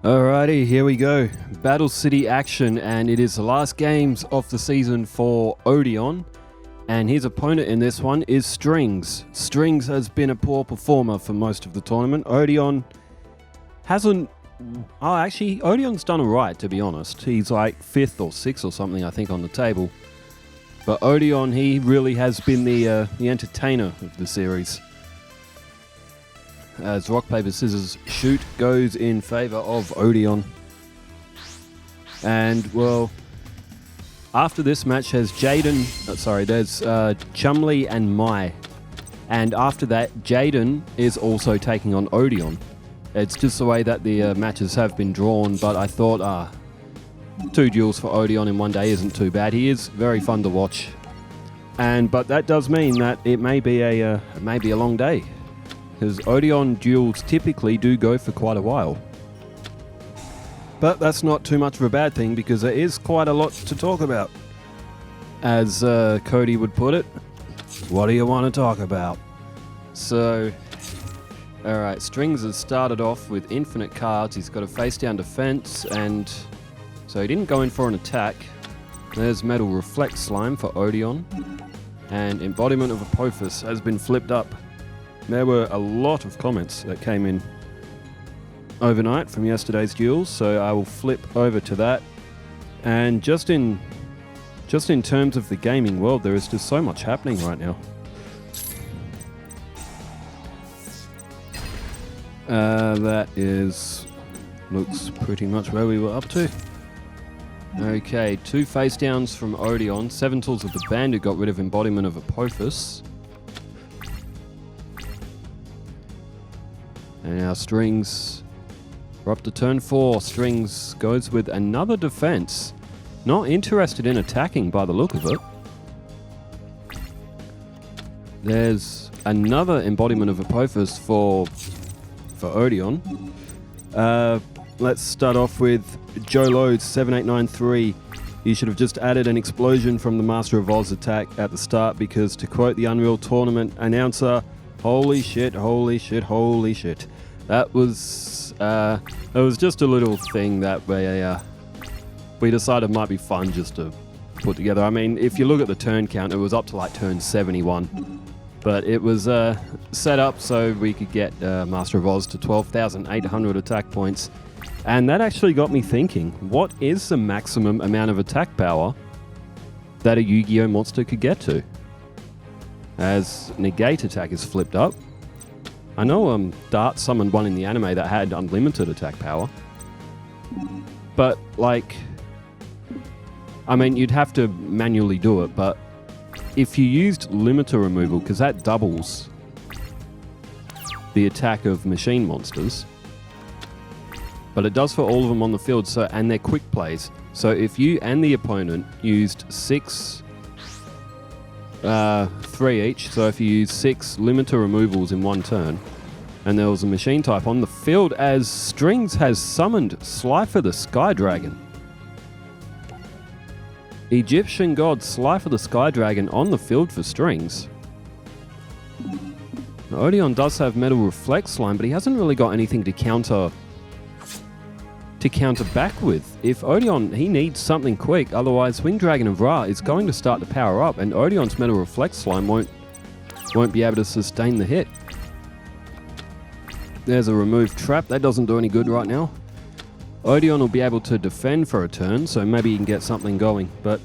Alrighty, here we go. Battle City action, and it is the last games of the season for Odion. And his opponent in this one is Strings. Strings has been a poor performer for most of the tournament. Odion hasn't... Oh, actually, Odion's done alright, to be honest. He's like 5th or 6th or something, I think, on the table. But Odion, he really has been the entertainer of the series. As rock, paper, scissors, shoot goes in favour of Odion. And, well, after this match there's Chumley and Mai. And after that, Jaden is also taking on Odion. It's just the way that the matches have been drawn, but I thought, 2 duels for Odion in one day isn't too bad. He is very fun to watch. But that does mean that it may be a long day, because Odion duels typically do go for quite a while. But that's not too much of a bad thing, because there is quite a lot to talk about. As Cody would put it, what do you want to talk about? So, alright, Strings has started off with infinite cards. He's got a face-down defense, and so he didn't go in for an attack. There's Metal Reflect Slime for Odion, and Embodiment of Apophis has been flipped up. There were a lot of comments that came in overnight from yesterday's duels, so I will flip over to that. And just in terms of the gaming world, there is just so much happening right now. That looks pretty much where we were up to. Okay, 2 face downs from Odion. 7 Tools of the Bandit got rid of Embodiment of Apophis. And now Strings, we're up to turn 4. Strings goes with another defense. Not interested in attacking by the look of it. There's another Embodiment of Apophis for Odion. Let's start off with Joe Loads 7893. You should have just added an explosion from the Master of Oz attack at the start, because to quote the Unreal Tournament announcer, holy shit, holy shit, holy shit. That was just a little thing that we decided might be fun just to put together. I mean, if you look at the turn count, it was up to like turn 71. But it was set up so we could get Master of Oz to 12,800 attack points. And that actually got me thinking, what is the maximum amount of attack power that a Yu-Gi-Oh monster could get to? As Negate attack is flipped up. I know Dart summoned one in the anime that had unlimited attack power. But, like, I mean, you'd have to manually do it, but if you used limiter removal, because that doubles the attack of machine monsters, but it does for all of them on the field, so, and they're quick plays. So if you and the opponent used 3 each, so if you use 6 limiter removals in one turn, and there was a machine type on the field, as Strings has summoned Slifer the Sky Dragon. Egyptian god Slifer the Sky Dragon on the field for Strings. Now, Odion does have Metal Reflect Slime, but he hasn't really got anything to counter back with. If Odion, he needs something quick, otherwise Winged Dragon of Ra is going to start to power up, and Odion's Metal Reflect Slime won't be able to sustain the hit. There's a removed trap, that doesn't do any good right now. Odion will be able to defend for a turn, so maybe he can get something going. But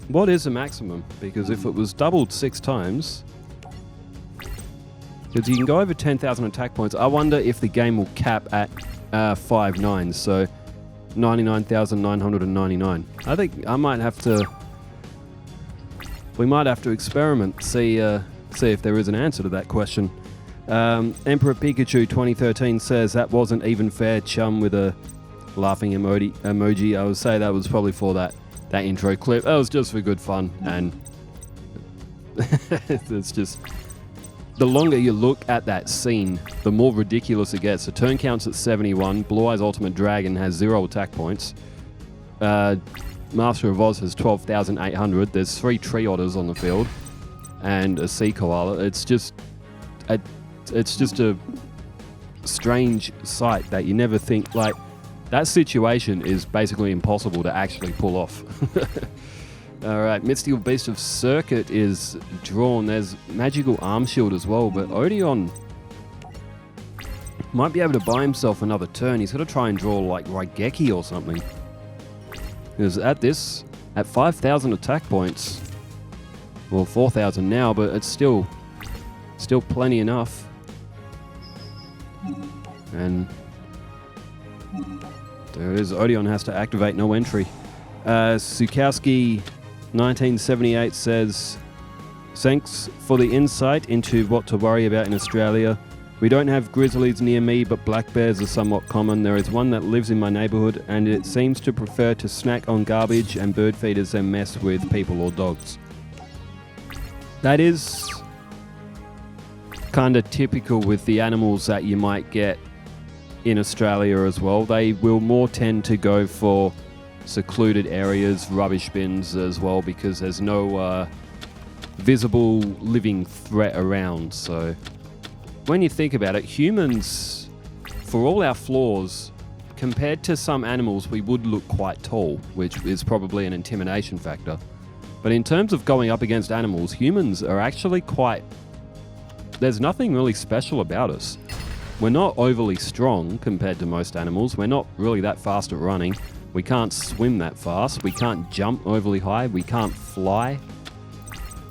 what is the maximum? Because if it was doubled 6 times, because you can go over 10,000 attack points, I wonder if the game will cap at 5 nines, so 99,999. I think we might have to experiment, see if there is an answer to that question. Emperor Pikachu 2013 says that wasn't even fair, chum, with a laughing emoji. I would say that was probably for that intro clip. That was just for good fun, and it's just, the longer you look at that scene, the more ridiculous it gets. The turn count's at 71. Blue Eyes Ultimate Dragon has 0 attack points. Master of Oz has 12,800. There's 3 Tree Otters on the field and a Sea Koala. It's just a strange sight that you never think, like, That situation is basically impossible to actually pull off. Alright, Mid-duel Beast of Circuit is drawn. There's Magical Arm Shield as well, but Odion might be able to buy himself another turn. He's got to try and draw like Raigeki or something. Because at 5,000 attack points, well 4,000 now, but it's still plenty enough. And there it is. Odion has to activate no entry. Sukowski 1978 says, thanks for the insight into what to worry about in Australia. We don't have grizzlies near me, but black bears are somewhat common. There is one that lives in my neighborhood, and it seems to prefer to snack on garbage and bird feeders than mess with people or dogs. That is kind of typical with the animals that you might get in Australia as well. They will more tend to go for secluded areas, rubbish bins as well, because there's no visible living threat around. So when you think about it, humans, for all our flaws, compared to some animals, we would look quite tall, which is probably an intimidation factor. But in terms of going up against animals, humans are actually quite... There's nothing really special about us. We're not overly strong compared to most animals. We're not really that fast at running. We can't swim that fast. We can't jump overly high. We can't fly.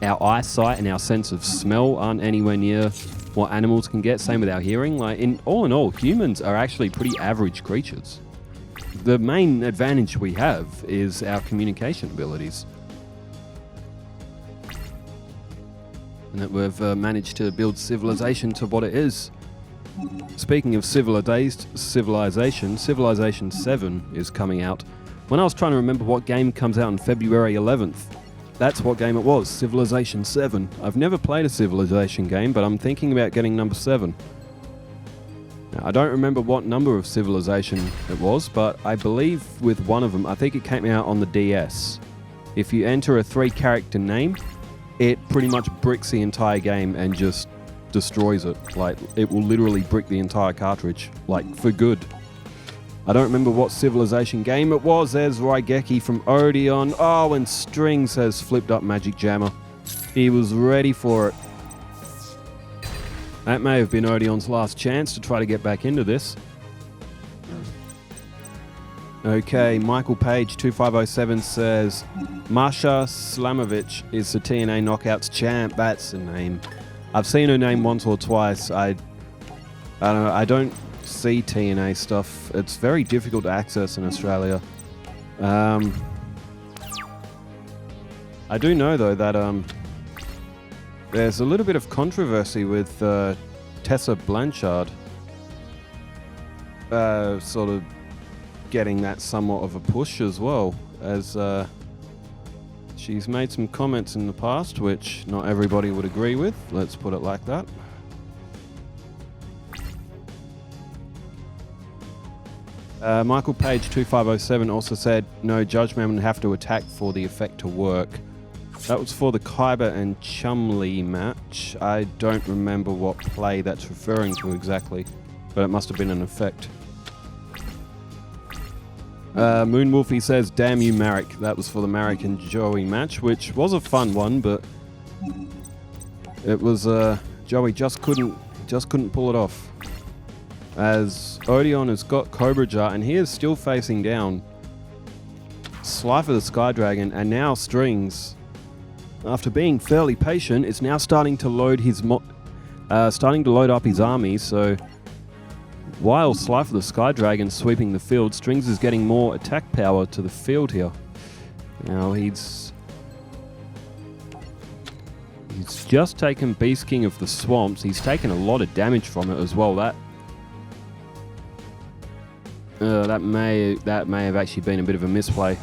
Our eyesight and our sense of smell aren't anywhere near what animals can get. Same with our hearing. Like in all, humans are actually pretty average creatures. The main advantage we have is our communication abilities. And that we've managed to build civilization to what it is. Speaking of civilization, Civilization 7 is coming out. When I was trying to remember what game comes out on February 11th, that's what game it was, Civilization 7. I've never played a Civilization game, but I'm thinking about getting number 7. Now, I don't remember what number of Civilization it was, but I believe with one of them, I think it came out on the DS. If you enter a 3-character name, it pretty much bricks the entire game and just destroys it. Like, it will literally brick the entire cartridge, like, for good. I don't remember what Civilization game it was. There's Raigeki from Odion. Oh, and Strings has flipped up Magic Jammer. He was ready for it. That may have been Odion's last chance to try to get back into this. Okay, Michael Page 2507 says, Masha Slamovic is the TNA Knockouts champ. That's the name. I've seen her name once or twice. I don't know. I don't see TNA stuff. It's very difficult to access in Australia. I do know though that there's a little bit of controversy with Tessa Blanchard sort of getting that somewhat of a push as well, as she's made some comments in the past which not everybody would agree with. Let's put it like that. Michael Page 2507 also said, no, Judgment would have to attack for the effect to work. That was for the Khyber and Chumley match. I don't remember what play that's referring to exactly, but it must have been an effect. Moonwolfie says, damn you, Marek. That was for the Marek and Joey match, which was a fun one, but it was Joey just couldn't pull it off. As Odion has got Cobra Jar, and he is still facing down Slifer the Sky Dragon, and now Strings, after being fairly patient, is now starting to load his up his army. So while Slifer the Sky Dragon sweeping the field, Strings is getting more attack power to the field here. Now he's just taken Beast King of the Swamps. He's taken a lot of damage from it as well. That may have actually been a bit of a misplay.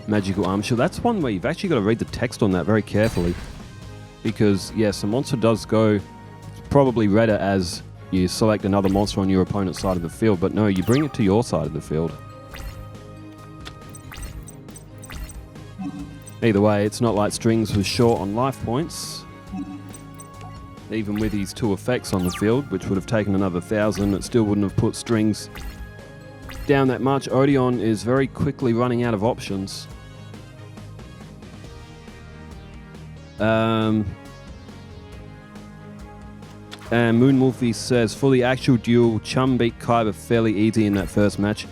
Magical Arm Shield. That's one where you've actually got to read the text on that very carefully, because yes, a monster does go. Probably read it as you select another monster on your opponent's side of the field, but no, you bring it to your side of the field. Either way, it's not like Strings was short on life points. even with his 2 effects on the field, which would have taken another 1,000. It still wouldn't have put strings down that much. Odion is very quickly running out of options. And Moonwolfie says, for the actual duel, Chum beat Kyber fairly easy in that first match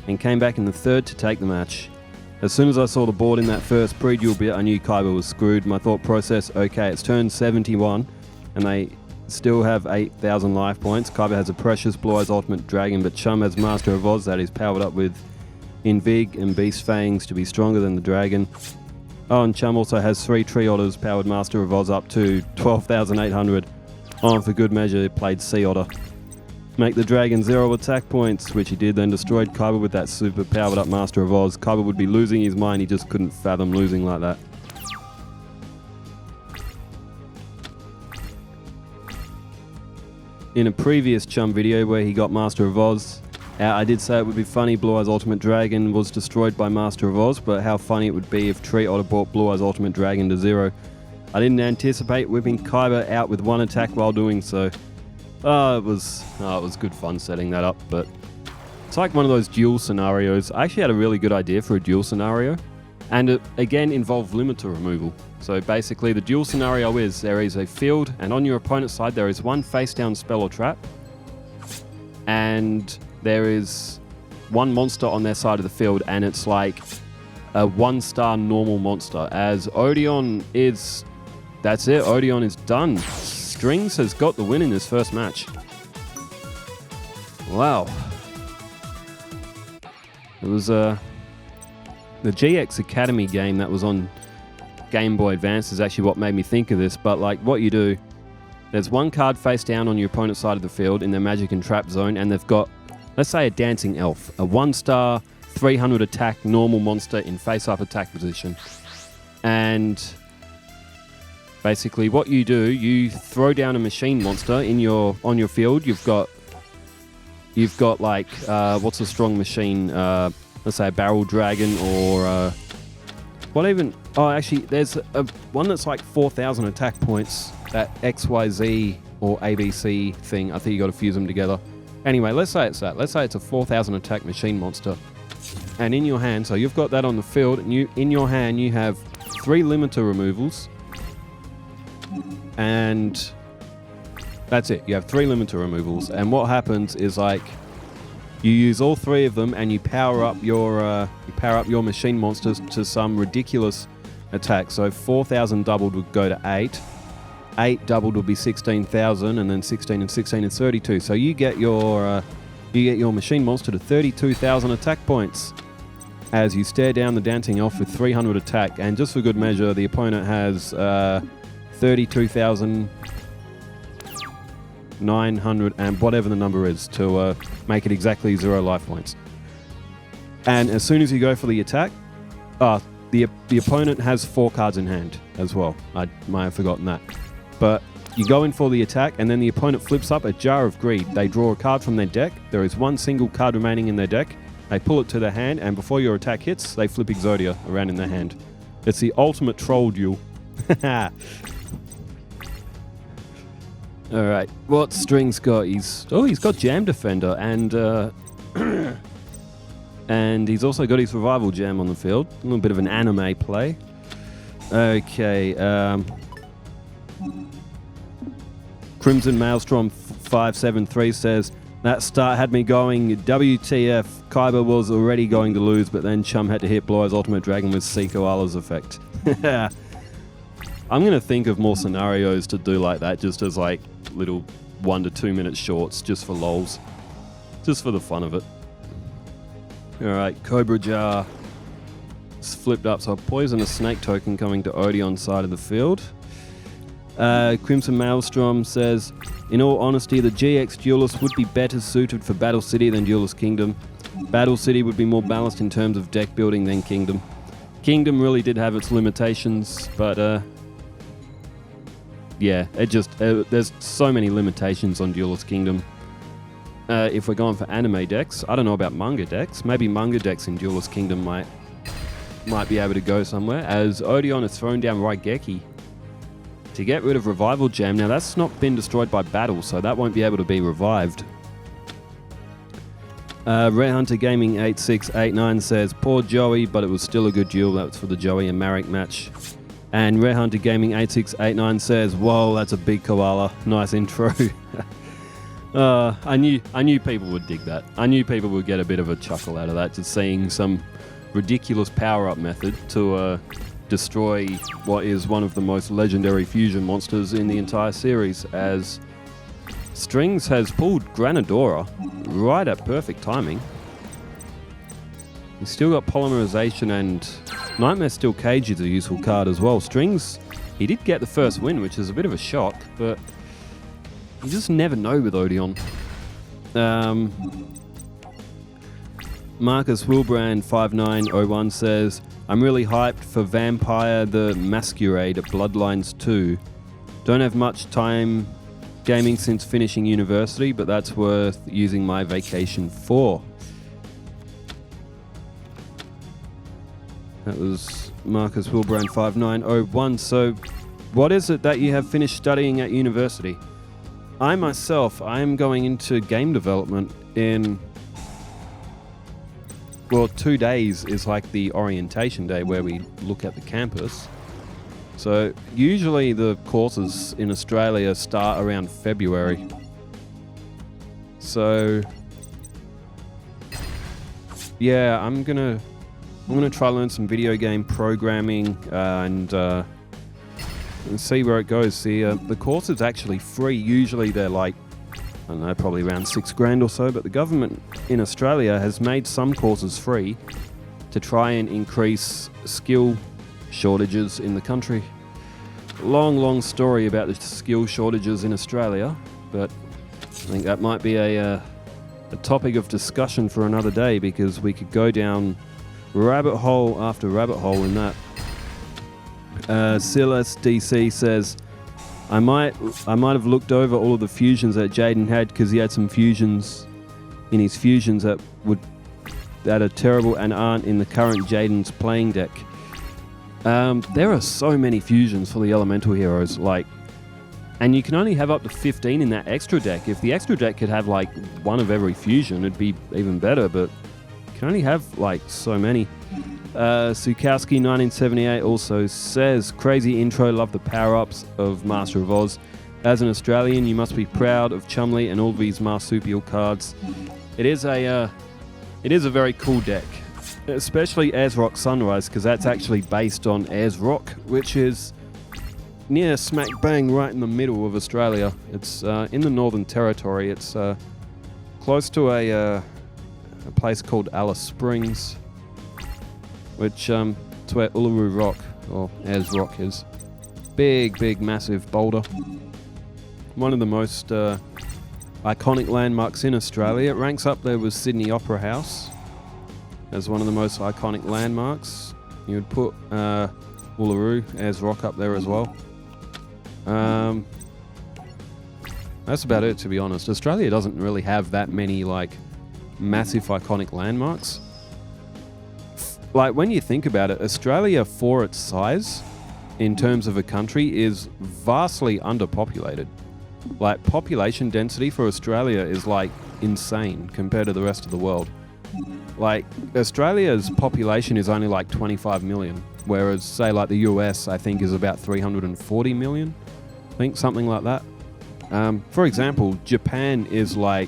and came back in the third to take the match. As soon as I saw the board in that first pre-duel bit, I knew Kyber was screwed. My thought process, okay, it's turn 71 and they still have 8,000 life points. Kyber has a precious Blue Eyes Ultimate Dragon, but Chum has Master of Oz that is powered up with Invig and Beast Fangs to be stronger than the Dragon. Oh, and Chum also has 3 Tree Otters powered Master of Oz up to 12,800. Oh, and for good measure, he played Sea Otter. Make the Dragon 0 attack points, which he did, then destroyed Kyber with that super powered up Master of Oz. Kyber would be losing his mind, he just couldn't fathom losing like that. In a previous Chum video where he got Master of Oz, I did say it would be funny Blue Eyes Ultimate Dragon was destroyed by Master of Oz, but how funny it would be if Tree Otter brought Blue Eyes Ultimate Dragon to 0. I didn't anticipate whipping Kyber out with 1 attack while doing so. It was good fun setting that up, but it's like one of those duel scenarios. I actually had a really good idea for a duel scenario, and it again involved limiter removal. So basically the duel scenario is there is a field, and on your opponent's side there is 1 face down spell or trap, and there is 1 monster on their side of the field, and it's like a 1-star normal monster. As Odion is, that's it, Odion is done. Strings has got the win in his first match. Wow. It was the GX Academy game that was on Game Boy Advance is actually what made me think of this, but like what you do, there's 1 card face down on your opponent's side of the field in their magic and trap zone, and they've got, let's say, a dancing elf, a 1-star 300 attack normal monster in face-up attack position. And basically what you do, you throw down a machine monster on your field. You've got like what's a strong machine? Let's say a barrel dragon, or actually there's one that's like 4,000 attack points, that XYZ or ABC thing. I think you got to fuse them together. Anyway, let's say it's that. Let's say it's a 4,000 attack machine monster. And in your hand, so you've got that on the field, and in your hand you have 3 limiter removals. And that's it. You have 3 limiter removals. And what happens is, like, you use all 3 of them and you power up your machine monsters to some ridiculous attack. So 4,000 doubled would go to 8. 8 doubled would be 16,000, and then 16 and 16 is 32. So you get your machine monster to 32,000 attack points as you stare down the dancing elf with 300 attack. And just for good measure, the opponent has 32,900 and whatever the number is to make it exactly 0 life points. And as soon as you go for the attack, the opponent has 4 cards in hand as well. I might have forgotten that. But you go in for the attack, and then the opponent flips up a Jar of Greed. They draw a card from their deck. There is 1 single card remaining in their deck. They pull it to their hand, and before your attack hits, they flip Exodia around in their hand. It's the ultimate troll duel. Alright, what Strings got? He's got Jam Defender, and and he's also got his Revival Jam on the field. A little bit of an anime play. Okay, Crimson Maelstrom 573 says, that start had me going, WTF, Kyber was already going to lose, but then Chum had to hit Blue Eyes Ultimate Dragon with Koala's effect. I'm going to think of more scenarios to do like that, just as like little 1 to 2 minute shorts, just for lols. Just for the fun of it. Alright, Cobra Jar. It's flipped up, so a Poisonous Snake token coming to Odion's side of the field. Crimson Maelstrom says, in all honesty, the GX Duelist would be better suited for Battle City than Duelist Kingdom. Battle City would be more balanced in terms of deck building than Kingdom. Kingdom really did have its limitations, but yeah, it just there's so many limitations on Duelist Kingdom. If we're going for anime decks, I don't know about manga decks. Maybe manga decks in Duelist Kingdom might be able to go somewhere, as Odion has thrown down Raigeki. to get rid of Revival Gem. Now, that's not been destroyed by battle, so that won't be able to be revived. Red Hunter Gaming 8689 says, poor Joey, but it was still a good duel. That was for the Joey and Marek match. And Red Hunter Gaming 8689 says, whoa, that's a big koala. Nice intro. I knew people would dig that. I knew people would get a bit of a chuckle out of that, just seeing some ridiculous power-up method to destroy what is one of the most legendary fusion monsters in the entire series, as Strings has pulled Granadora right at perfect timing. He's still got Polymerization, and Nightmare Steel Cage is a useful card as well. Strings, he did get the first win, which is a bit of a shock, but you just never know with Odion. Marcus Wilbrand 5901 says, I'm really hyped for Vampire the Masquerade at Bloodlines 2. Don't have much time gaming since finishing university, but that's worth using my vacation for. That was Marcus Wilbrand 5901. So what is it that you have finished studying at university? I myself, I am going into game development in, well, 2 days is like the orientation day where we look at the campus. So usually the courses in Australia start around February. So yeah, I'm gonna try to learn some video game programming and see where it goes. See, the course is actually free. Usually they're like, I don't know, probably around $6,000 or so, but the government in Australia has made some courses free to try and increase skill shortages in the country. Long story about the skill shortages in Australia, but I think that might be a topic of discussion for another day, because we could go down rabbit hole after rabbit hole in that. Silas DC says, I might have looked over all of the fusions that Jaden had, because he had some fusions in his fusions that are terrible and aren't in the current Jaden's playing deck. There are so many fusions for the elemental heroes, and you can only have up to 15 in that extra deck. If the extra deck could have like one of every fusion, it'd be even better, but you can only have like so many. Sukowski 1978 also says, crazy intro, love the power-ups of Master of Oz. As an Australian, you must be proud of Chumley and all these marsupial cards. It is a very cool deck, especially Ayers-Rock Sunrise, because that's actually based on Ayers-Rock, which is near smack bang right in the middle of Australia. It's in the Northern Territory. It's close to a place called Alice Springs, which it's where Uluru Rock, or Ayers-Rock, is. Big, massive boulder. One of the most iconic landmarks in Australia. It ranks up there with Sydney Opera House as one of the most iconic landmarks. You would put Uluru, Ayers-Rock up there as well. That's about it, to be honest. Australia doesn't really have that many massive iconic landmarks. When you think about it, Australia, for its size in terms of a country, is vastly underpopulated. Population density for Australia is insane compared to the rest of the world. Australia's population is only 25 million, whereas say the US, I think, is about 340 million. I think something like that. For example, Japan is I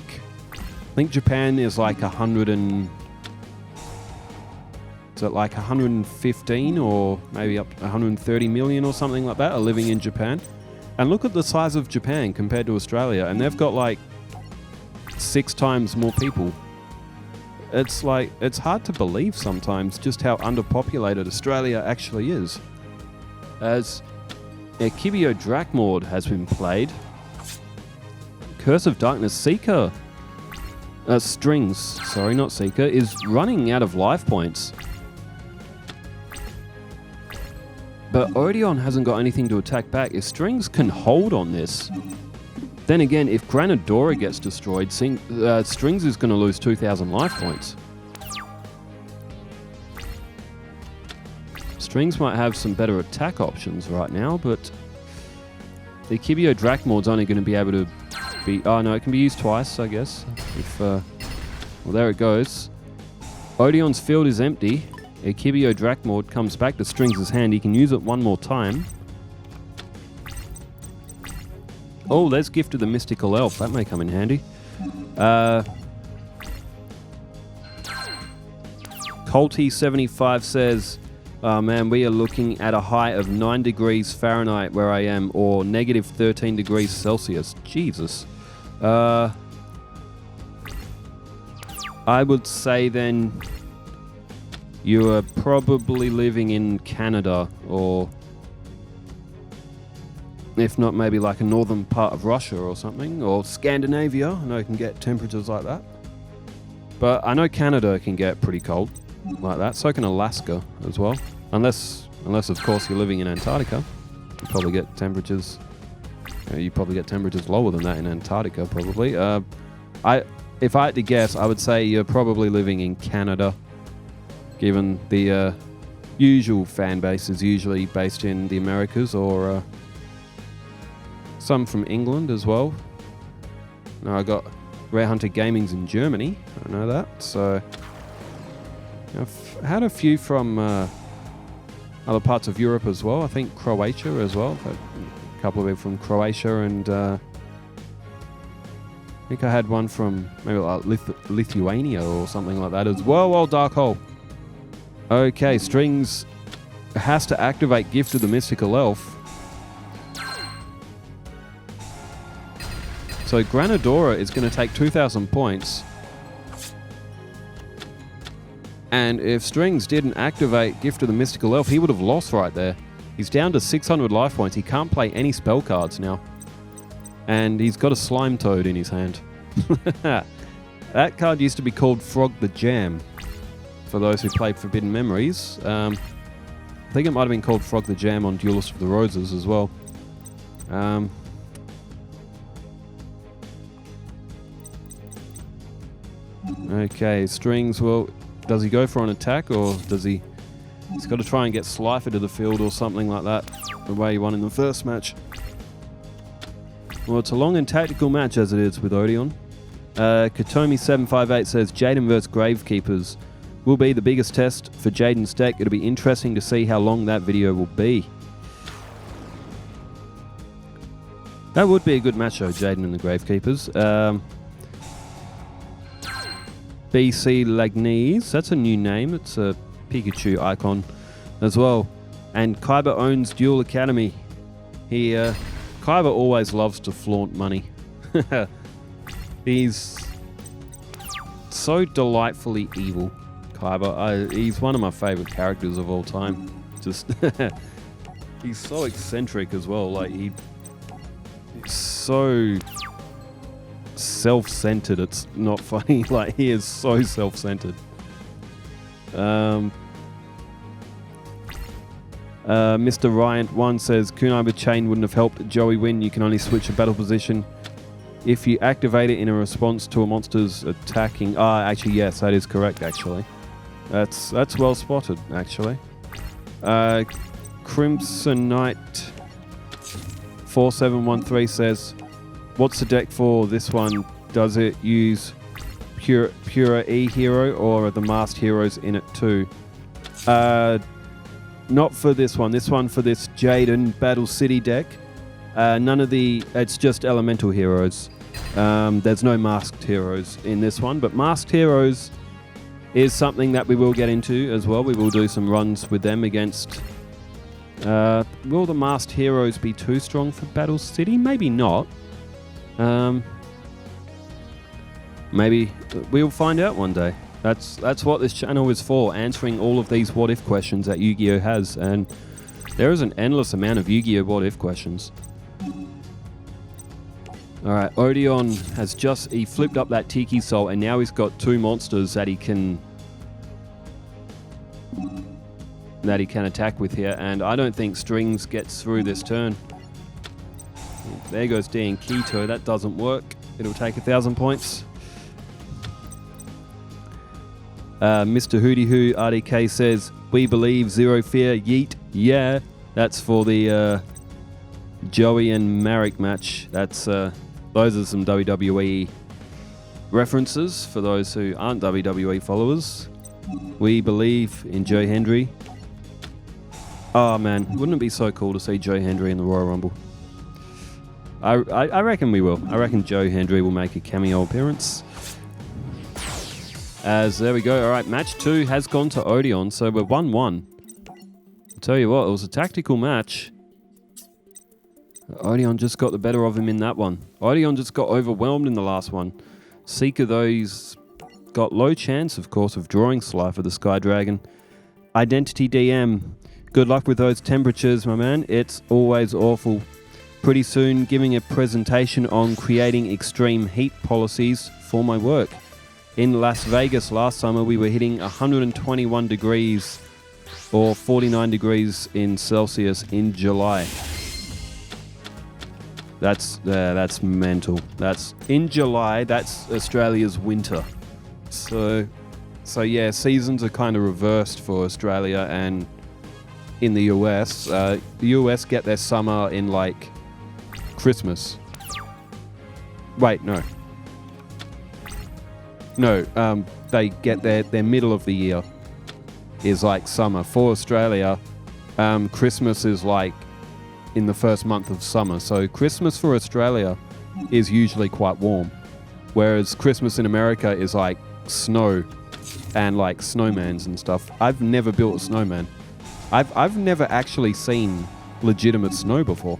think Japan is 115 or maybe up to 130 million or something like that are living in Japan. And look at the size of Japan compared to Australia, and they've got 6 times more people. It's hard to believe sometimes just how underpopulated Australia actually is. As Yugioh Drakmord has been played, Curse of Darkness Seeker, Strings, sorry, not Seeker, is running out of life points. But Odion hasn't got anything to attack back. If Strings can hold on this, then again, if Granadora gets destroyed, Strings is going to lose 2,000 life points. Strings might have some better attack options right now, but the Yugioh Drachmord's only going to be able to be... Oh, no, it can be used twice, I guess. If well, there it goes. Odion's field is empty. A Yugioh Drachmord comes back to Strings' hand. He can use it one more time. Oh, there's Gift of the Mystical Elf. That may come in handy. Colty75 says, oh man, we are looking at a high of 9 degrees Fahrenheit where I am, or negative 13 degrees Celsius. Jesus. I would say then you are probably living in Canada, or if not, maybe like a northern part of Russia or something, or Scandinavia. I know it can get temperatures like that. But I know Canada can get pretty cold like that. So can Alaska as well. Unless of course you're living in Antarctica. You probably get temperatures. You probably get temperatures lower than that in Antarctica, probably. If I had to guess, I would say you're probably living in Canada, given the usual fan base is usually based in the Americas, or some from England as well. Now I got Rare Hunter Gaming's in Germany. I know that. So I've had a few from other parts of Europe as well. I think Croatia as well. I've had a couple of people from Croatia, and I think I had one from maybe like Lithuania or something like that as well. Well, Dark Hole. Okay, Strings has to activate Gift of the Mystical Elf. So Granadora is going to take 2,000 points. And if Strings didn't activate Gift of the Mystical Elf, he would have lost right there. He's down to 600 life points. He can't play any spell cards now. And he's got a Slime Toad in his hand. That card used to be called Frog the Jam, for those who played Forbidden Memories. I think it might have been called Frog the Jam on Duelist of the Roses as well. Okay, Strings, well, does he go for an attack, or does he... He's got to try and get Slifer to the field or something like that, the way he won in the first match. Well, it's a long and tactical match, as it is with Odion. Katomi758 says, Jaden vs Gravekeepers will be the biggest test for Jaden's deck. It'll be interesting to see how long that video will be. That would be a good match, though, Jaden and the Gravekeepers. BC Lagnese, that's a new name. It's a Pikachu icon as well. And Kaiba owns Duel Academy. Kaiba always loves to flaunt money. He's so delightfully evil, Kaiba. He's one of my favorite characters of all time. Just he's so eccentric as well. Like he's so self-centered. It's not funny. Like he is so self-centered. Mr. Ryant1 says, Kunai with Chain wouldn't have helped Joey win. You can only switch a battle position if you activate it in a response to a monster's attacking. Actually, yes, that is correct, actually. That's well spotted, actually. Crimson Knight 4713 says, what's the deck for this one? Does it use pure E hero, or are the masked heroes in it too? Not for this one. This one for this Jaden Battle City deck. None of the... It's just elemental heroes. There's no masked heroes in this one, but masked heroes is something that we will get into as well. We will do some runs with them against... will the masked heroes be too strong for Battle City? Maybe not. Maybe we'll find out one day. That's what this channel is for, answering all of these what-if questions that Yu-Gi-Oh has, and there is an endless amount of Yu-Gi-Oh what-if questions. Alright, Odion has he flipped up that Tiki Soul, and now he's got two monsters that he can attack with here, and I don't think Strings gets through this turn. There goes D and Keto. That doesn't work. It'll take 1,000 points. Mr. Hootie Hoo RDK says, we believe, zero fear, yeet. Yeah, that's for the Joey and Marek match. That's those are some WWE references for those who aren't WWE followers. We believe in Joe Hendry. Oh man, wouldn't it be so cool to see Joe Hendry in the Royal Rumble? I reckon we will. I reckon Joe Hendry will make a cameo appearance. As there we go. All right, match 2 has gone to Odion, so we're 1-1. I'll tell you what, it was a tactical match. Odion just got the better of him in that one. Odion just got overwhelmed in the last one. Seeker, though, he's got low chance, of course, of drawing Sly for the Sky Dragon. Identity DM. Good luck with those temperatures, my man. It's always awful. Pretty soon, giving a presentation on creating extreme heat policies for my work. In Las Vegas last summer, we were hitting 121 degrees or 49 degrees in Celsius in July. That's mental. That's in July. That's Australia's winter. So yeah, seasons are kind of reversed for Australia and in the US. The US get their summer in like Christmas. Wait, no. No, they get their middle of the year is like summer. For Australia, Christmas is like in the first month of summer. So Christmas for Australia is usually quite warm, whereas Christmas in America is like snow and like snowmans and stuff. I've never built a snowman. I've never actually seen legitimate snow before.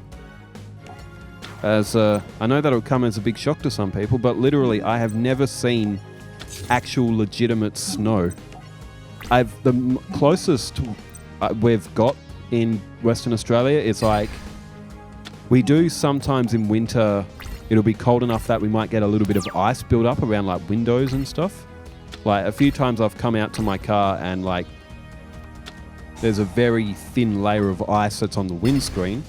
As I know that'll come as a big shock to some people, but literally I have never seen actual legitimate snow. The closest we've got in Western Australia is like, we do sometimes in winter, it'll be cold enough that we might get a little bit of ice build up around like windows and stuff. Like a few times I've come out to my car and like there's a very thin layer of ice that's on the windscreen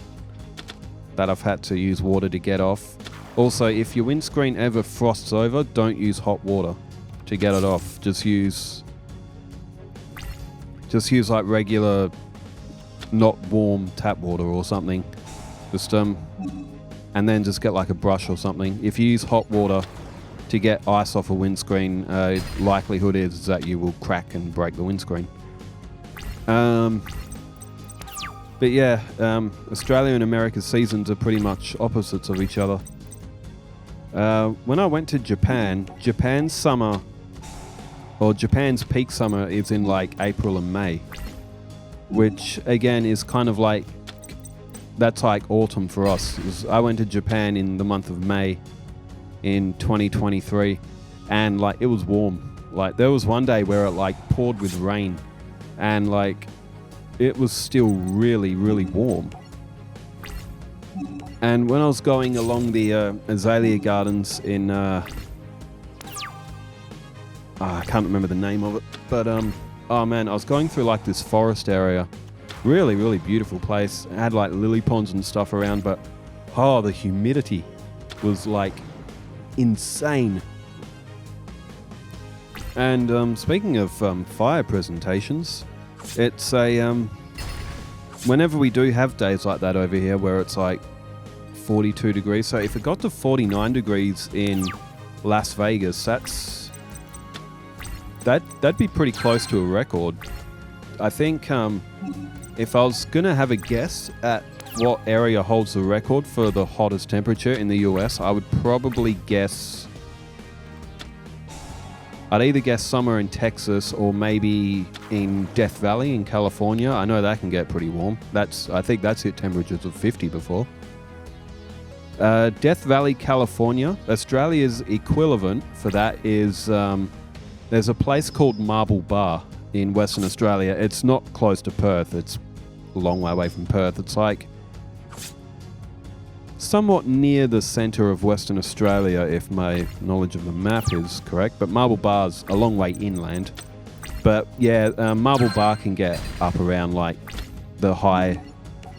that I've had to use water to get off. Also, if your windscreen ever frosts over, don't use hot water to get it off. Just use like regular, not warm tap water or something. Just and then just get like a brush or something. If you use hot water to get ice off a windscreen, likelihood is that you will crack and break the windscreen. But yeah, Australia and America's seasons are pretty much opposites of each other. When I went to Japan, Japan's peak summer is in like April and May, which again is kind of like, that's like autumn for us. I went to Japan in the month of May in 2023 and like it was warm. Like there was one day where it like poured with rain and like it was still really, really warm. And when I was going along the azalea gardens in I can't remember the name of it, but oh man, I was going through like this forest area. Really, really beautiful place. It had like lily ponds and stuff around, but the humidity was like insane. And speaking of fire presentations, it's a whenever we do have days like that over here where it's like 42 degrees, so if it got to 49 degrees in Las Vegas, that'd be pretty close to a record. I think if I was gonna have a guess at what area holds the record for the hottest temperature in the US, I would probably guess, I'd either guess somewhere in Texas or maybe in Death Valley in California. I know that can get pretty warm. I think that's hit temperatures of 50 before. Death Valley, California. Australia's equivalent for that is there's a place called Marble Bar in Western Australia. It's not close to Perth. It's a long way away from Perth. It's like somewhat near the centre of Western Australia, if my knowledge of the map is correct, but Marble Bar's a long way inland. But yeah, Marble Bar can get up around like the high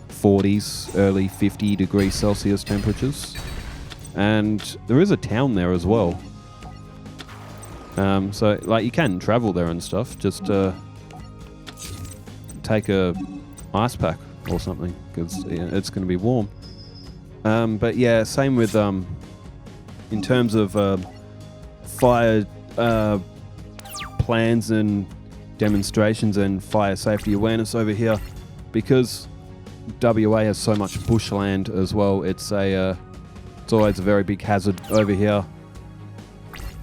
40s, early 50 degrees Celsius temperatures. And there is a town there as well. So like you can travel there and stuff, just take a ice pack or something, because it's going to be warm. But yeah, same with in terms of fire plans and demonstrations and fire safety awareness over here, because WA has so much bushland as well. It's always a very big hazard over here.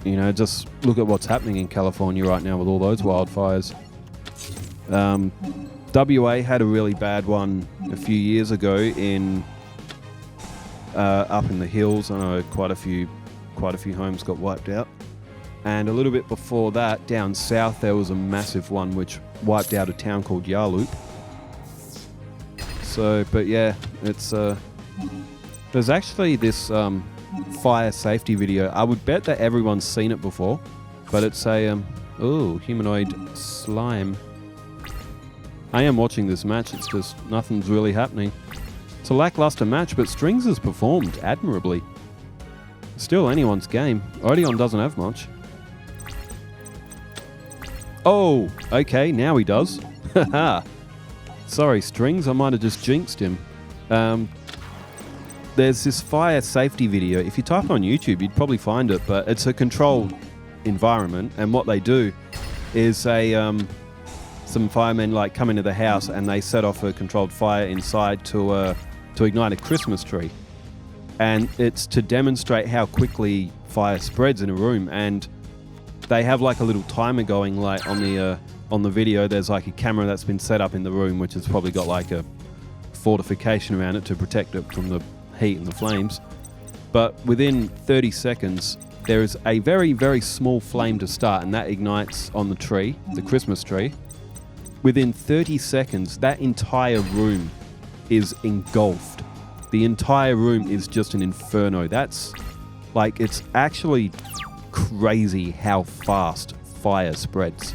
You know, just look at what's happening in California right now with all those wildfires. WA had a really bad one a few years ago in up in the hills. I know quite a few homes got wiped out. And a little bit before that, down south, there was a massive one which wiped out a town called Yarloop. So, but yeah, it's there's actually this fire safety video. I would bet that everyone's seen it before, but it's a humanoid slime. I am watching this match. It's just nothing's really happening. It's a lackluster match, but Strings has performed admirably. Still anyone's game. Odion doesn't have much. Oh, okay, now he does. Haha. Sorry, Strings, I might have just jinxed him. There's this fire safety video. If you type on YouTube, you'd probably find it, but it's a controlled environment, and what they do is some firemen come into the house and they set off a controlled fire inside to ignite a Christmas tree. And it's to demonstrate how quickly fire spreads in a room, and they have a little timer going on the video. There's a camera that's been set up in the room, which has probably got a fortification around it to protect it from the heat and the flames. But within 30 seconds, there is a very, very small flame to start, and that ignites on the tree, the Christmas tree. Within 30 seconds, that entire room is engulfed. The entire room is just an inferno. That's it's actually crazy how fast fire spreads.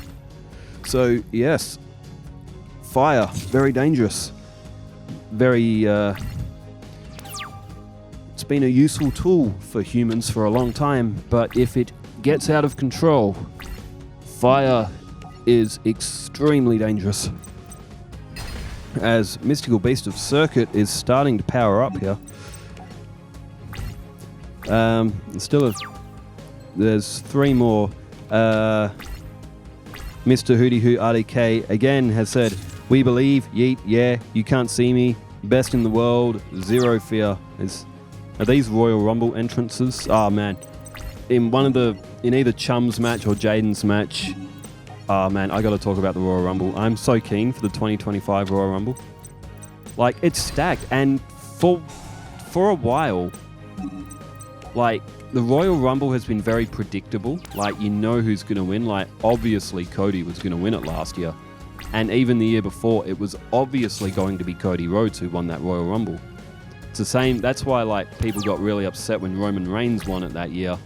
So yes, fire, very dangerous. Very, it's been a useful tool for humans for a long time, but if it gets out of control, fire is extremely dangerous. As Mystical Beast of Circuit is starting to power up here. There's three more. Mr. Hootie Hoo RDK again has said, "We believe, yeet, yeah, you can't see me, best in the world, zero fear." Are these Royal Rumble entrances? Oh man. In either Chum's match or Jaden's match, oh man, I gotta talk about the Royal Rumble. I'm so keen for the 2025 Royal Rumble. It's stacked, and for a while, the Royal Rumble has been very predictable. You know who's gonna win. Obviously Cody was gonna win it last year. And even the year before, it was obviously going to be Cody Rhodes who won that Royal Rumble. It's the same, that's why people got really upset when Roman Reigns won it that year,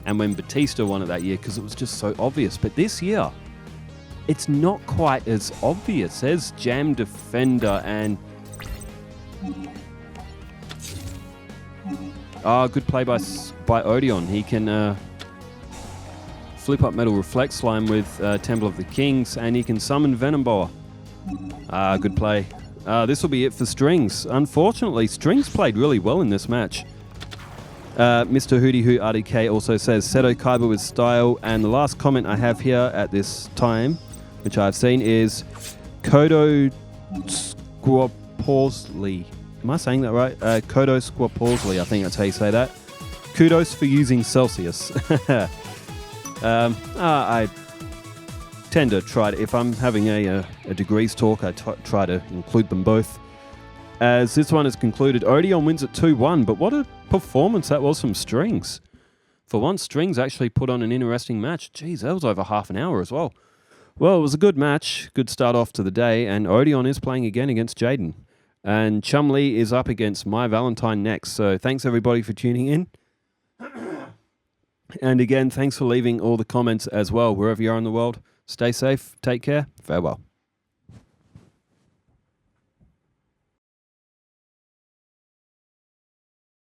and when Batista won it that year, because it was just so obvious. But this year, it's not quite as obvious. There's Jam Defender and... good play by Odion. He can flip up Metal Reflect Slime with Temple of the Kings, and he can summon Venom Boa. Good play. This will be it for Strings. Unfortunately, Strings played really well in this match. Mr. Hootie Hoo RDK also says, Seto Kaiba with style. And the last comment I have here at this time, which I've seen, is Kodo Squaporsley. Am I saying that right? Kodo Squaporsley, I think that's how you say that. Kudos for using Celsius. I tend to try to, if I'm having a degrees talk, I try to include them both. As this one is concluded, Odion wins at 2-1, but what a performance that was from Strings. For once, Strings actually put on an interesting match. Jeez, that was over half an hour as well. Well, it was a good match, good start off to the day, and Odion is playing again against Jaden. And Chum Lee is up against My Valentine next, so thanks everybody for tuning in. And again, thanks for leaving all the comments as well, wherever you are in the world. Stay safe, take care, farewell.